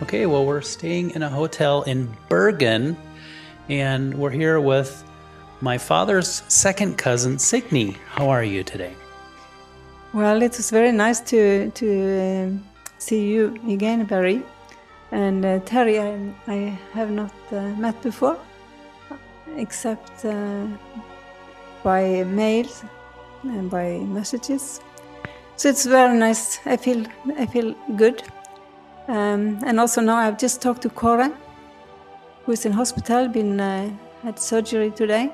Okay, well, we're staying in a hotel in Bergen, and we're here with my father's second cousin, Signy. How are you today? Well, it was very nice to see you again, Barry. And Terry, I have not met before, except by mails and by messages. So it's very nice. I feel good. And also now I've just talked to Cora, who is in hospital, had surgery today,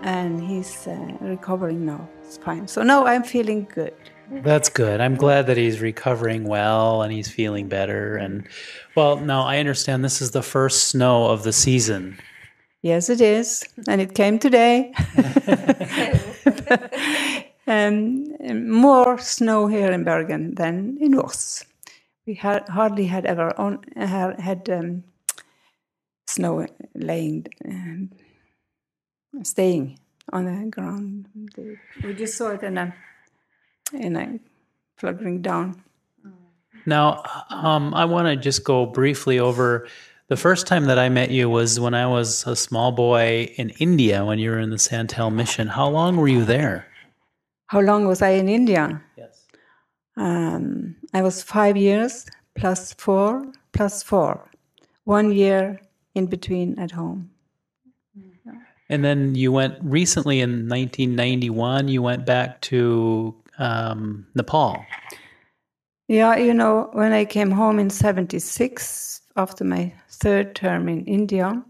and he's recovering now. It's fine. So now I'm feeling good. That's good. I'm glad that he's recovering well and he's feeling better. And well, now I understand this is the first snow of the season. Yes, it is. And it came today. More snow here in Bergen than in Voss. We hardly had ever had snow staying on the ground. We just saw it in a fluttering down. Now, I want to just go briefly over the first time that I met you was when I was a small boy in India when you were in the Santal mission. How long were you there? How long was I in India? Yes. I was 5 years plus 4 plus 4. 1 year in between at home. And then you went recently in 1991, you went back to Nepal. Yeah, you know, when I came home in 76, after my third term in India,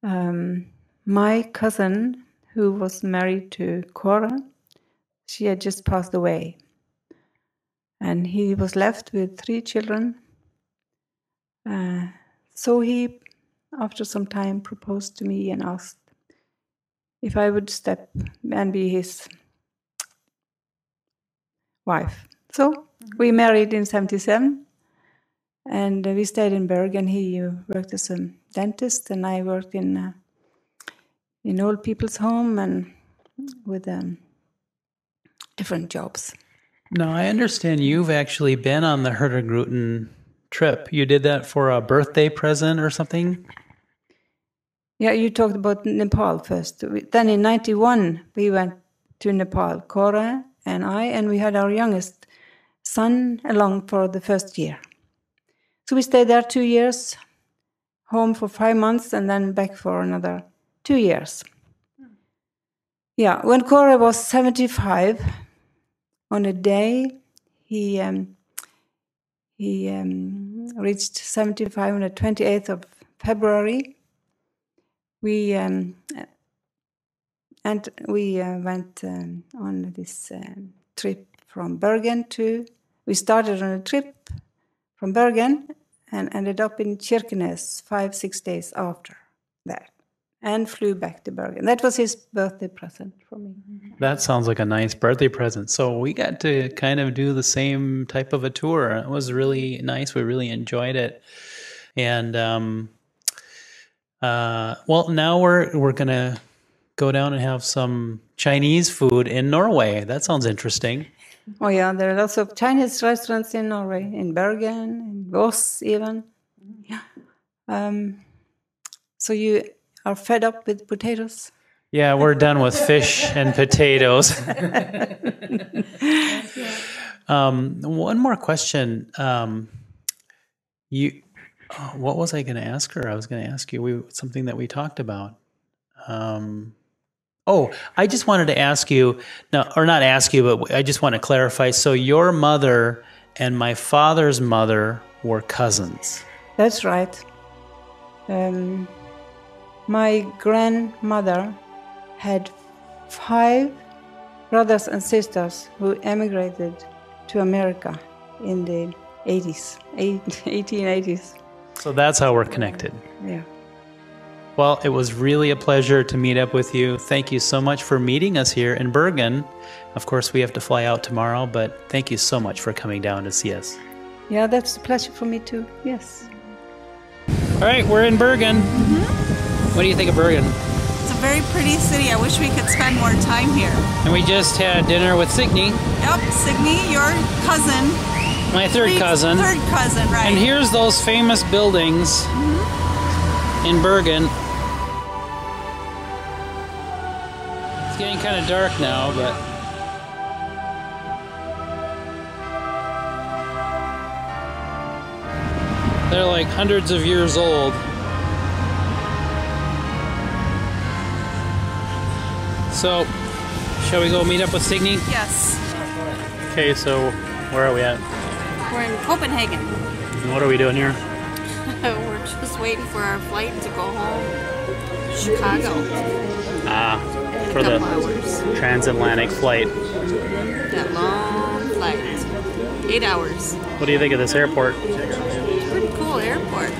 my cousin, who was married to Cora, she had just passed away. And he was left with 3 children. So he, after some time, proposed to me and asked if I would step and be his wife. So we married in 77, and we stayed in Bergen. He worked as a dentist, and I worked in old people's home and with different jobs. Now, I understand you've actually been on the Hurtigruten trip. You did that for a birthday present or something? Yeah, you talked about Nepal first. Then in 91, we went to Nepal, Cora and I, and we had our youngest son along for the first year. So we stayed there 2 years, home for 5 months, and then back for another 2 years. Yeah, when Cora was 75, on a day, he reached 75 on the 28th of February. We went on this trip from Bergen we started on a trip from Bergen and ended up in Kirkenes 5-6 days after that, and flew back to Bergen. That was his birthday present for me. That sounds like a nice birthday present. So we got to kind of do the same type of a tour. It was really nice. We really enjoyed it. And well, now we're going to go down and have some Chinese food in Norway. That sounds interesting. Oh yeah, there are lots of Chinese restaurants in Norway, in Bergen, in Voss even. Yeah. So you are fed up with potatoes? Yeah, we're done with fish and potatoes. One more question. What was I going to ask her? I was going to ask you something that we talked about. I just wanted to ask you, or not ask you, but I just want to clarify. So your mother and my father's mother were cousins. That's right. My grandmother had 5 brothers and sisters who emigrated to America in the 1880s. So that's how we're connected. Yeah. Well, it was really a pleasure to meet up with you. Thank you so much for meeting us here in Bergen. Of course, we have to fly out tomorrow, but thank you so much for coming down to see us. Yeah, that's a pleasure for me too. Yes. All right, we're in Bergen. Mm-hmm. What do you think of Bergen? It's a very pretty city. I wish we could spend more time here. And we just had dinner with Signy. Yep, Signy, your cousin, My third cousin. Third cousin, right. And here's those famous buildings in Bergen. It's getting kind of dark now, but they're like hundreds of years old. So, shall we go meet up with Signy? Yes. Okay, so where are we at? We're in Copenhagen. And what are we doing here? We're just waiting for our flight to go home. Chicago. For the hours. transatlantic flight. That long flight. 8 hours. What do you think of this airport? Pretty cool airport.